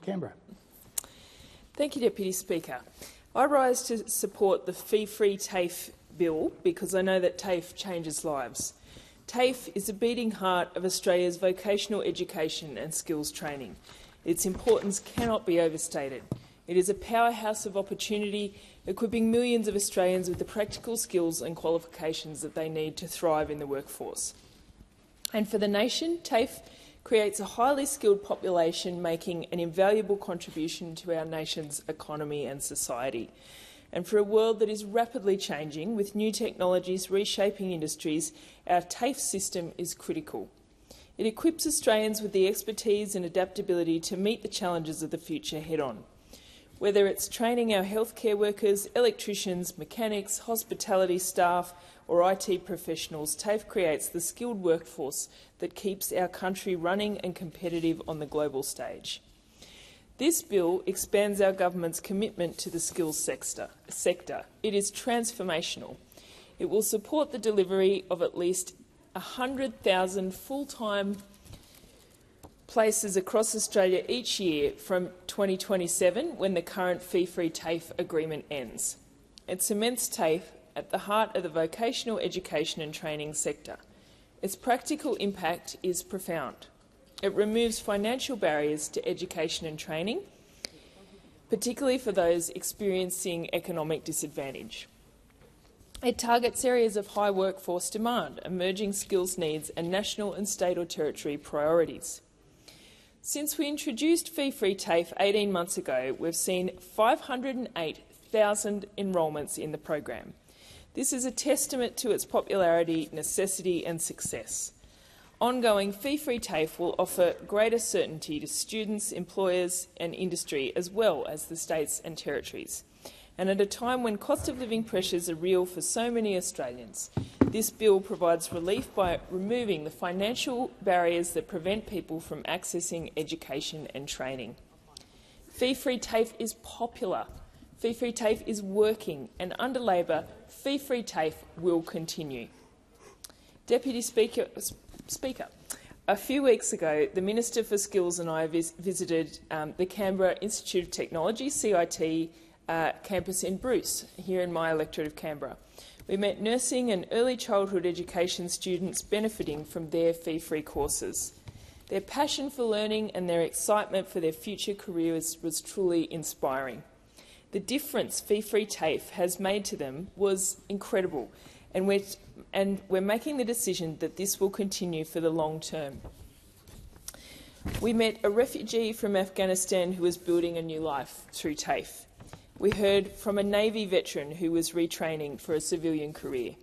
Canberra. Thank you, Deputy Speaker. I rise to support the fee-free TAFE bill because I know that TAFE changes lives. TAFE is the beating heart of Australia's vocational education and skills training. Its importance cannot be overstated. It is a powerhouse of opportunity, equipping millions of Australians with the practical skills and qualifications that they need to thrive in the workforce. And for the nation, TAFE creates a highly skilled population, making an invaluable contribution to our nation's economy and society. And for a world that is rapidly changing, with new technologies reshaping industries, our TAFE system is critical. It equips Australians with the expertise and adaptability to meet the challenges of the future head-on. Whether it's training our healthcare workers, electricians, mechanics, hospitality staff or IT professionals, TAFE creates the skilled workforce that keeps our country running and competitive on the global stage. This bill expands our government's commitment to the skills sector. It is transformational. It will support the delivery of at least 100,000 full-time places across Australia each year from 2027, when the current fee-free TAFE agreement ends. It cements TAFE at the heart of the vocational education and training sector. Its practical impact is profound. It removes financial barriers to education and training, particularly for those experiencing economic disadvantage. It targets areas of high workforce demand, emerging skills needs and national and state or territory priorities. Since we introduced fee-free TAFE 18 months ago, we've seen 508,000 enrolments in the program. This is a testament to its popularity, necessity and success. Ongoing fee-free TAFE will offer greater certainty to students, employers and industry, as well as the states and territories. And at a time when cost of living pressures are real for so many Australians, this bill provides relief by removing the financial barriers that prevent people from accessing education and training. Fee-free TAFE is popular. Fee-free TAFE is working, and under Labor, fee-free TAFE will continue. Deputy Speaker, a few weeks ago, the Minister for Skills and I visited the Canberra Institute of Technology, CIT, campus in Bruce, here in my electorate of Canberra. We met nursing and early childhood education students benefiting from their fee-free courses. Their passion for learning and their excitement for their future careers was truly inspiring. The difference fee-free TAFE has made to them was incredible, and we're making the decision that this will continue for the long term. We met a refugee from Afghanistan who was building a new life through TAFE. We heard from a Navy veteran who was retraining for a civilian career.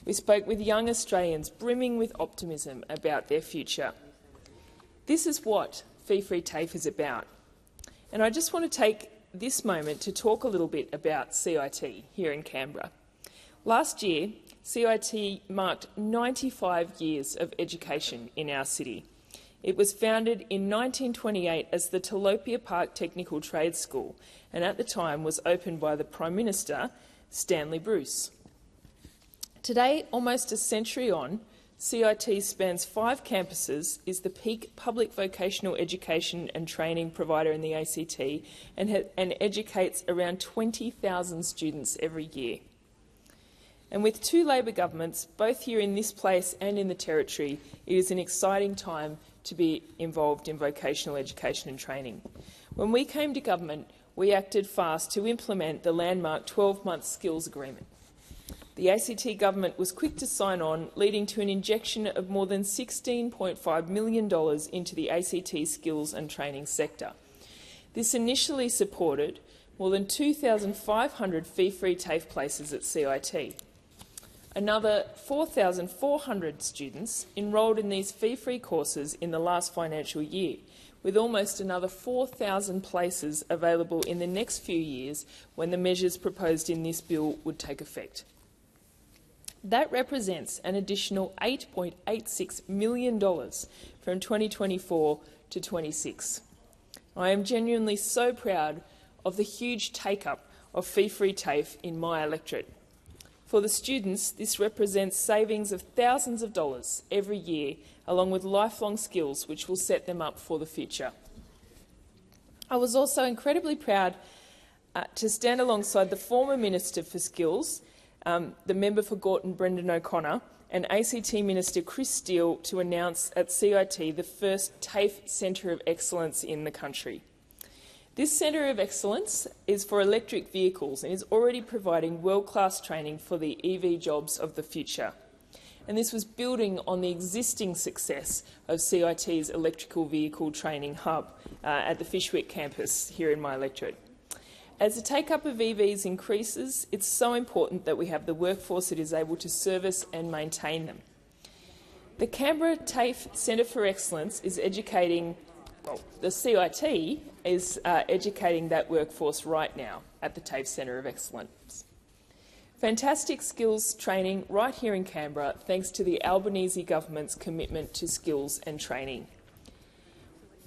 We spoke with young Australians brimming with optimism about their future. This is what fee-free TAFE is about. And I just want to take this moment to talk a little bit about CIT here in Canberra. Last year, CIT marked 95 years of education in our city. It was founded in 1928 as the Talopia Park Technical Trades School, and at the time was opened by the Prime Minister, Stanley Bruce. Today, almost a century on, CIT spans 5 campuses, is the peak public vocational education and training provider in the ACT, and educates around 20,000 students every year. And with 2 Labor governments, both here in this place and in the Territory, it is an exciting time to be involved in vocational education and training. When we came to government, we acted fast to implement the landmark 12-month skills agreement. The ACT government was quick to sign on, leading to an injection of more than $16.5 million into the ACT skills and training sector. This initially supported more than 2,500 fee-free TAFE places at CIT. Another 4,400 students enrolled in these fee-free courses in the last financial year, with almost another 4,000 places available in the next few years when the measures proposed in this bill would take effect. That represents an additional $8.86 million from 2024 to 26. I am genuinely so proud of the huge take-up of fee-free TAFE in my electorate. For the students, this represents savings of thousands of dollars every year, along with lifelong skills which will set them up for the future. I was also incredibly proud to stand alongside the former Minister for Skills, the member for Gorton, Brendan O'Connor, and ACT Minister Chris Steele to announce at CIT the first TAFE Centre of Excellence in the country. This Centre of Excellence is for electric vehicles and is already providing world-class training for the EV jobs of the future. And this was building on the existing success of CIT's electrical vehicle training hub at the Fyshwick campus here in my electorate. As the take-up of EVs increases, it's so important that we have the workforce that is able to service and maintain them. The Canberra TAFE Centre for Excellence is educating, well, the CIT is educating that workforce right now at the TAFE Centre of Excellence. Fantastic skills training right here in Canberra, thanks to the Albanese government's commitment to skills and training.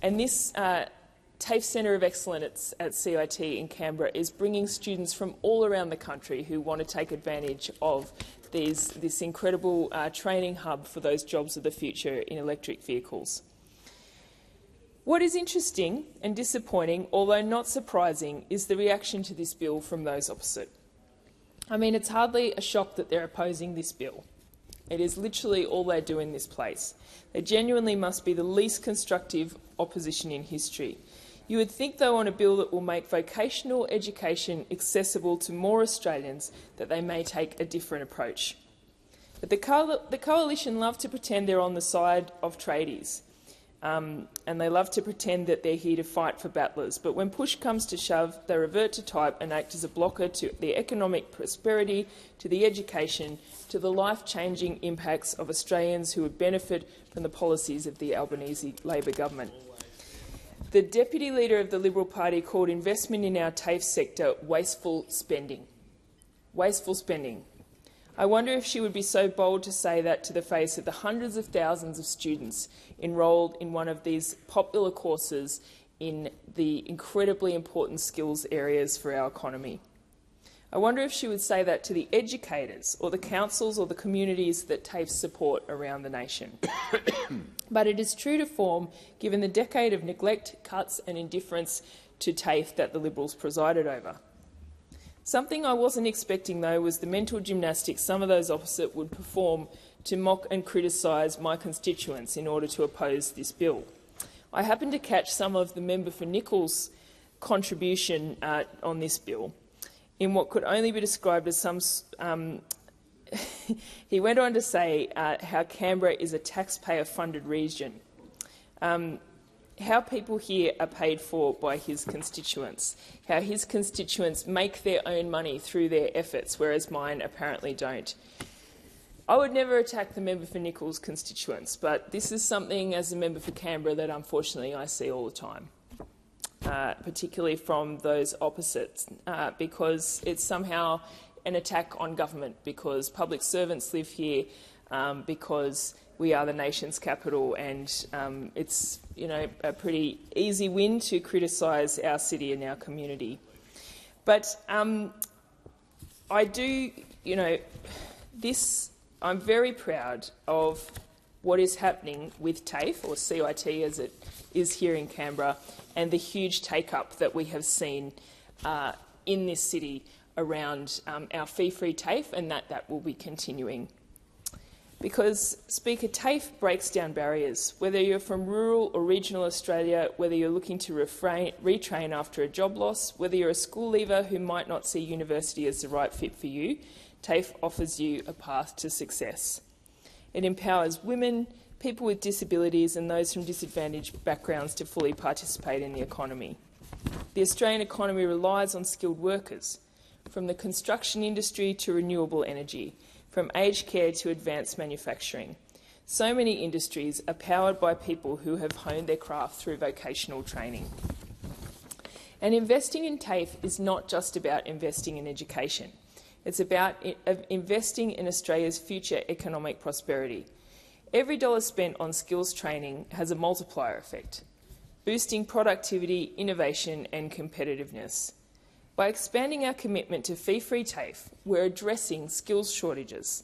And this TAFE Centre of Excellence at CIT in Canberra is bringing students from all around the country who want to take advantage of this incredible training hub for those jobs of the future in electric vehicles. What is interesting and disappointing, although not surprising, is the reaction to this bill from those opposite. I mean, it's hardly a shock that they're opposing this bill. It is literally all they do in this place. They genuinely must be the least constructive opposition in history. You would think, though, on a bill that will make vocational education accessible to more Australians, that they may take a different approach. But the Coalition love to pretend they're on the side of tradies, and they love to pretend that they're here to fight for battlers. But when push comes to shove, they revert to type and act as a blocker to the economic prosperity, to the education, to the life-changing impacts of Australians who would benefit from the policies of the Albanese Labor government. The Deputy Leader of the Liberal Party called investment in our TAFE sector wasteful spending. Wasteful spending. I wonder if she would be so bold to say that to the face of the hundreds of thousands of students enrolled in one of these popular courses in the incredibly important skills areas for our economy. I wonder if she would say that to the educators or the councils or the communities that TAFE support around the nation. But it is true to form, given the decade of neglect, cuts and indifference to TAFE that the Liberals presided over. Something I wasn't expecting, though, was the mental gymnastics some of those opposite would perform to mock and criticise my constituents in order to oppose this bill. I happened to catch some of the member for Nicholls' contribution on this bill in what could only be described as some... he went on to say how Canberra is a taxpayer-funded region, how people here are paid for by his constituents, how his constituents make their own money through their efforts, whereas mine apparently don't. I would never attack the member for Nicholls' constituents, but this is something, as a member for Canberra, that unfortunately I see all the time. Particularly from those opposites, because it's somehow an attack on government, because public servants live here, because we are the nation's capital, and it's a pretty easy win to criticise our city and our community. But I do, I'm very proud of what is happening with TAFE, or CIT as it is here in Canberra, and the huge take-up that we have seen in this city around our fee-free TAFE, and that will be continuing. Because, Speaker, TAFE breaks down barriers. Whether you're from rural or regional Australia, whether you're looking to retrain after a job loss, whether you're a school leaver who might not see university as the right fit for you, TAFE offers you a path to success. It empowers women, people with disabilities and those from disadvantaged backgrounds to fully participate in the economy. The Australian economy relies on skilled workers, from the construction industry to renewable energy, from aged care to advanced manufacturing. So many industries are powered by people who have honed their craft through vocational training. And investing in TAFE is not just about investing in education. It's about investing in Australia's future economic prosperity. Every dollar spent on skills training has a multiplier effect, boosting productivity, innovation and competitiveness. By expanding our commitment to fee-free TAFE, we're addressing skills shortages.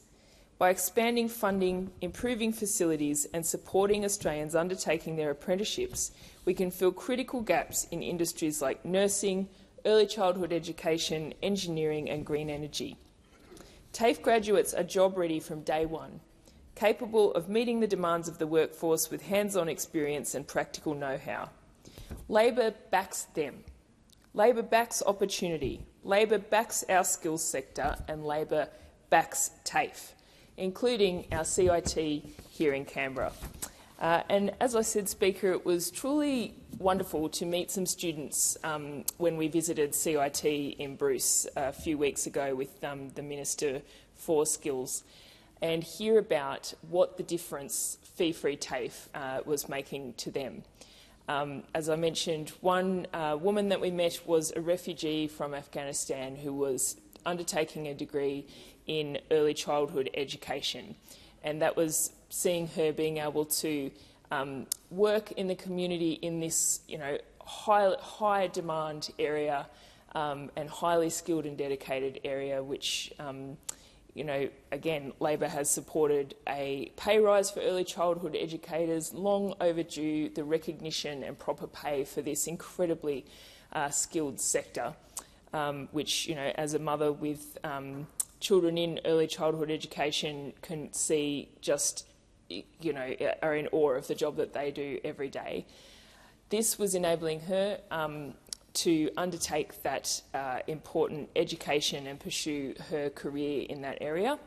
By expanding funding, improving facilities and supporting Australians undertaking their apprenticeships, we can fill critical gaps in industries like nursing, early childhood education, engineering and green energy. TAFE graduates are job-ready from day one, capable of meeting the demands of the workforce with hands-on experience and practical know-how. Labor backs them. Labor backs opportunity. Labor backs our skills sector, and Labor backs TAFE, including our CIT here in Canberra. And as I said, Speaker, it was truly wonderful to meet some students when we visited CIT in Bruce a few weeks ago with the Minister for Skills, and hear about what the difference fee-free TAFE was making to them. As I mentioned, one woman that we met was a refugee from Afghanistan who was undertaking a degree in early childhood education, and that was seeing her being able to work in the community in this, high demand area and highly skilled and dedicated area, which, again, Labor has supported a pay rise for early childhood educators, long overdue the recognition and proper pay for this incredibly skilled sector, which, as a mother with children in early childhood education can see just, are in awe of the job that they do every day. This was enabling her to undertake that important education and pursue her career in that area.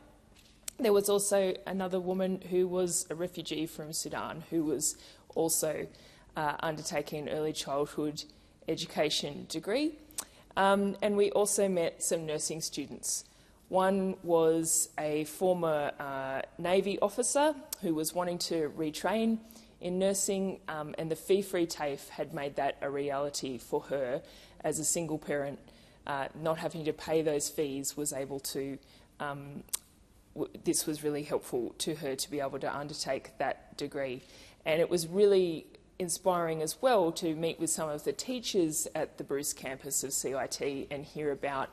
There was also another woman who was a refugee from Sudan who was also undertaking an early childhood education degree. And we also met some nursing students. One was a former Navy officer who was wanting to retrain in nursing, and the fee-free TAFE had made that a reality for her as a single parent. Not having to pay those fees was able to, this was really helpful to her to be able to undertake that degree. And it was really inspiring as well to meet with some of the teachers at the Bruce campus of CIT and hear about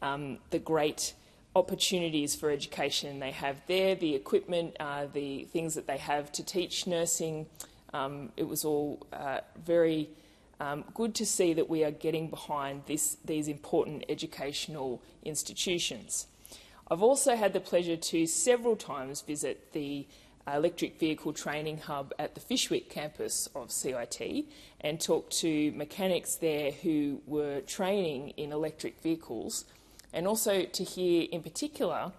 the great opportunities for education they have there, the equipment, the things that they have to teach nursing. It was all very good to see that we are getting behind these important educational institutions. I've also had the pleasure to several times visit the electric vehicle training hub at the Fyshwick campus of CIT and talk to mechanics there who were training in electric vehicles, and also to hear in particular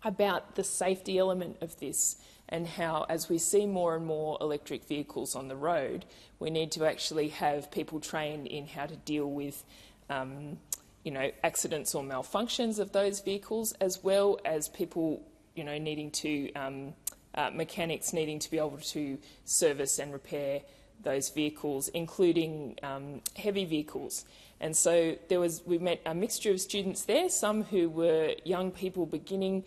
about the safety element of this and how, as we see more and more electric vehicles on the road, we need to actually have people trained in how to deal with accidents or malfunctions of those vehicles, as well as people needing to, mechanics needing to be able to service and repair those vehicles, including heavy vehicles. And so we met a mixture of students there, some who were young people beginning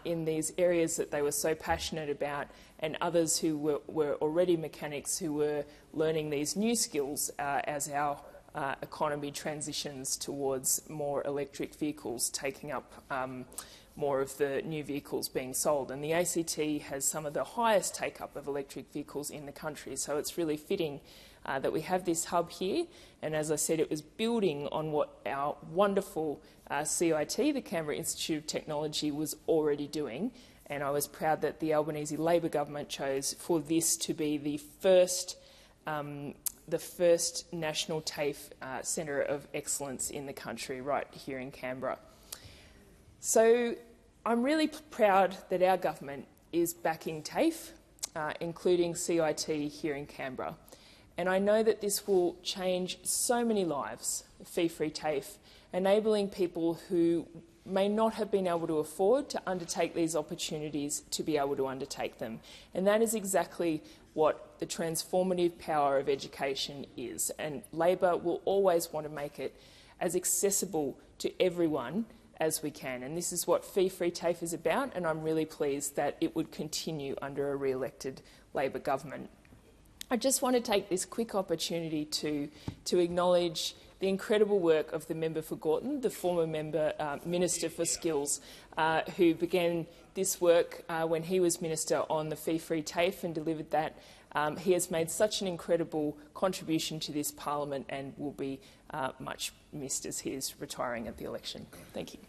in these areas that they were so passionate about, and others who were already mechanics who were learning these new skills as our economy transitions towards more electric vehicles taking up more of the new vehicles being sold. And the ACT has some of the highest take-up of electric vehicles in the country, so it's really fitting that we have this hub here. And as I said, it was building on what our wonderful CIT, the Canberra Institute of Technology, was already doing. And I was proud that the Albanese Labor government chose for this to be the first national TAFE centre of excellence in the country, right here in Canberra. So I'm really proud that our government is backing TAFE, including CIT here in Canberra. And I know that this will change so many lives, fee-free TAFE, enabling people who may not have been able to afford to undertake these opportunities to be able to undertake them. And that is exactly what the transformative power of education is. And Labor will always want to make it as accessible to everyone as we can. And this is what fee-free TAFE is about, and I'm really pleased that it would continue under a re-elected Labor government. I just want to take this quick opportunity to acknowledge the incredible work of the member for Gorton, the former Minister for Skills, who began this work when he was Minister on the fee-free TAFE and delivered that. He has made such an incredible contribution to this parliament and will be much missed as he is retiring at the election. Thank you.